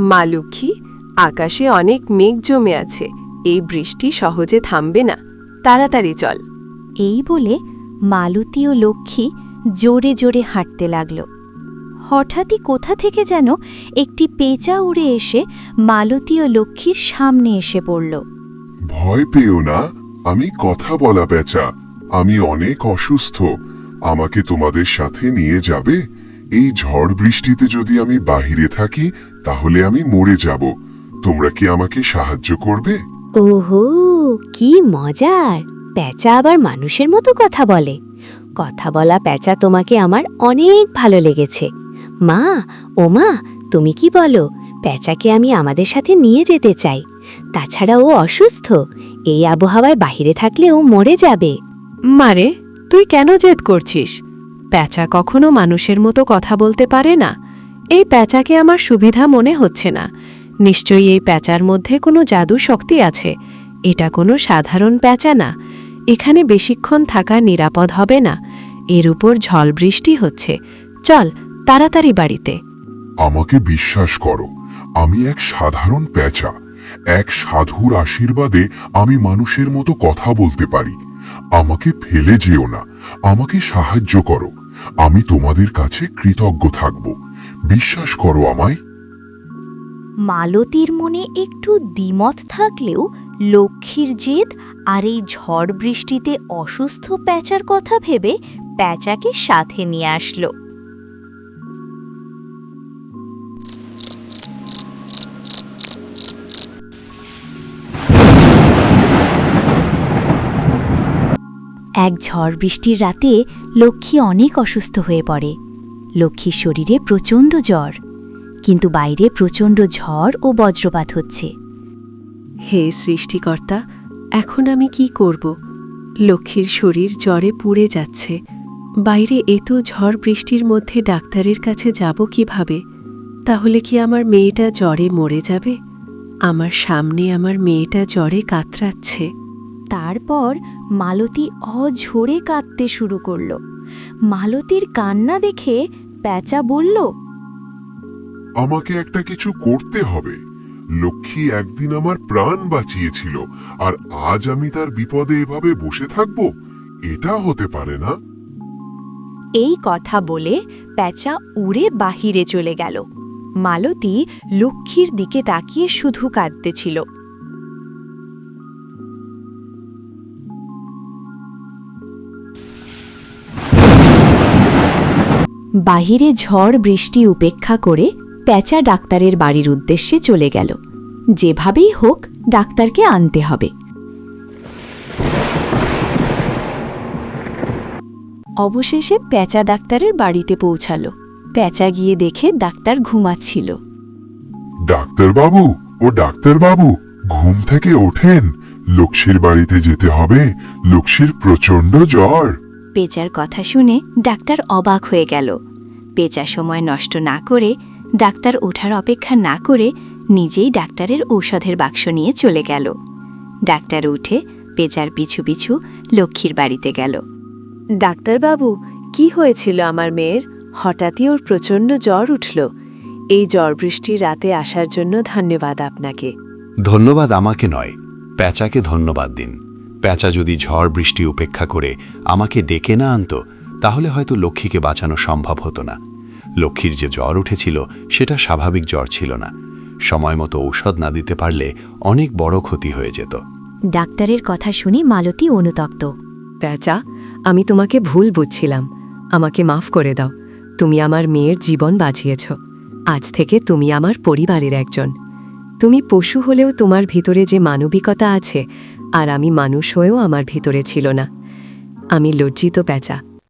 মা লক্ষ্মী, আকাশে অনেক মেঘ জমে আছে, এই বৃষ্টি সহজে থামবে না, তাড়াতাড়ি চল। এই বলে মালতী ও লক্ষ্মী জোরে জোরে হাঁটতে লাগল। হঠাৎই কোথা থেকে যেন একটি পেঁচা উড়ে এসে মালতী ও লক্ষ্মীর সামনে এসে পড়ল। ভয় পেও না, আমি কথা বলা পেঁচা। আমি অনেক অসুস্থ, আমাকে তোমাদের সাথে নিয়ে যাবে? এই ঝড় বৃষ্টিতে যদি আমি বাহিরে থাকি তাহলে আমি মরে যাব। তোমরা কি আমাকে সাহায্য করবে? ওহো, কি মজার! পেঁচা আবার মানুষের মতো কথা বলে। কথা বলা পেঁচা, তোমাকে আমার অনেক ভালো লেগেছে। মা, ও মা, তুমি কি বলো? পেঁচাকে আমি আমাদের সাথে নিয়ে যেতে চাই। তাছাড়া ও অসুস্থ, এই আবহাওয়ায় বাহিরে থাকলে ও মরে যাবে। মারে, তুই কেন জেদ করছিস? পেঁচা কখনো মানুষের মতো কথা বলতে পারে না। এই পেঁচাকে আমার সুবিধা মনে হচ্ছে না। নিশ্চয়ই এই পেঁচার মধ্যে কোনো জাদু শক্তি আছে। এটা কোনো সাধারণ পেঁচা না। এখানে বেশিক্ষণ থাকা নিরাপদ হবে না। এর উপর ঝড় বৃষ্টি হচ্ছে। চল তাড়াতাড়ি বাড়িতে। আমাকে বিশ্বাস করো, আমি এক সাধারণ পেঁচা। এক সাধুর আশীর্বাদে আমি মানুষের মতো কথা বলতে পারি। আমাকে ফেলে যেও না, আমাকে সাহায্য করো। আমি তোমাদের কাছে কৃতজ্ঞ থাকব। বিশ্বাস করো আমায়। মালতীর মনে একটু দ্বিমত থাকলেও লক্ষ্মীর জেদ আর এই ঝড় বৃষ্টিতে অসুস্থ পেঁচার কথা ভেবে পেঁচাকে সাথে নিয়ে আসলো। এক ঝড় বৃষ্টির রাতে লক্ষ্মী অনেক অসুস্থ হয়ে পড়ে। লক্ষ্মীর শরীরে প্রচণ্ড জ্বর, কিন্তু বাইরে প্রচণ্ড ঝড় ও বজ্রপাত হচ্ছে। হে সৃষ্টিকর্তা, এখন আমি কি করব? লক্ষ্মীর শরীর জ্বরে পুড়ে যাচ্ছে। বাইরে এত ঝড় বৃষ্টির মধ্যে ডাক্তারের কাছে যাব কিভাবে? তাহলে কি আমার মেয়েটা জ্বরে মরে যাবে? আমার সামনে আমার মেয়েটা জ্বরে কাতরাচ্ছে। তারপর মালতী অঝরে কাঁদতে শুরু করল। মালতীর কান্না দেখে পেঁচা বলল, আমাকে একটা কিছু করতে হবে। লক্ষ্মী একদিন আমার প্রাণ বাঁচিয়েছিল, আর আজ আমি তার বিপদে এভাবে বসে থাকব? এটা হতে পারে না। এই কথা বলে পেঁচা উড়ে বাহিরে চলে গেল। মালতী লক্ষ্মীর দিকে তাকিয়ে শুধু কাঁদতেছিল। বাহিরে ঝড় বৃষ্টি উপেক্ষা করে পেঁচা ডাক্তারের বাড়ির উদ্দেশ্যে চলে গেল। যেভাবেই হোক ডাক্তারকে আনতে হবে। অবশেষে পেঁচা ডাক্তারের বাড়িতে পৌঁছালো। পেঁচা গিয়ে দেখে ডাক্তার ঘুমাচ্ছিল। ডাক্তারবাবু, ও ডাক্তারবাবু, ঘুম থেকে ওঠেন। লক্ষ্মীর বাড়িতে যেতে হবে। লক্ষ্মীর প্রচণ্ড জ্বর। পেঁচার কথা শুনে ডাক্তার অবাক হয়ে গেল। পেঁচা সময় নষ্ট না করে, ডাক্তার ওঠার অপেক্ষা না করে নিজেই ডাক্তারের ঔষধের বাক্স নিয়ে চলে গেল। ডাক্তার উঠে পেঁচার পিছু পিছু লক্ষ্মীর বাড়িতে গেল। ডাক্তারবাবু, কি হয়েছিল আমার মেয়ের? হঠাৎই ওর প্রচণ্ড জ্বর উঠল। এই ঝড় বৃষ্টির রাতে আসার জন্য ধন্যবাদ আপনাকে। ধন্যবাদ আমাকে নয়, পেঁচাকে ধন্যবাদ দিন। পেঁচা যদি ঝড় বৃষ্টি উপেক্ষা করে আমাকে ডেকে না আনতো, তাহলে হয়তো লক্ষ্মীকে বাঁচানো সম্ভব হতো না। লক্ষ্মীর যে জ্বর উঠেছিল সেটা স্বাভাবিক জ্বর ছিল না। সময় মতো ঔষধ না দিতে পারলে অনেক বড় ক্ষতি হয়ে যেত। ডাক্তারের কথা শুনে মালতী অনুতপ্ত। পেঁচা, আমি তোমাকে ভুল বুঝছিলাম। আমাকে মাফ করে দাও। তুমি আমার মেয়ের জীবন বাঁচিয়েছ। আজ থেকে তুমি আমার পরিবারের একজন। তুমি পশু হলেও তোমার ভিতরে যে মানবিকতা আছে, আর আমি মানুষ হয়েও আমার ভিতরে ছিল না। আমি লজ্জিত পেঁচা।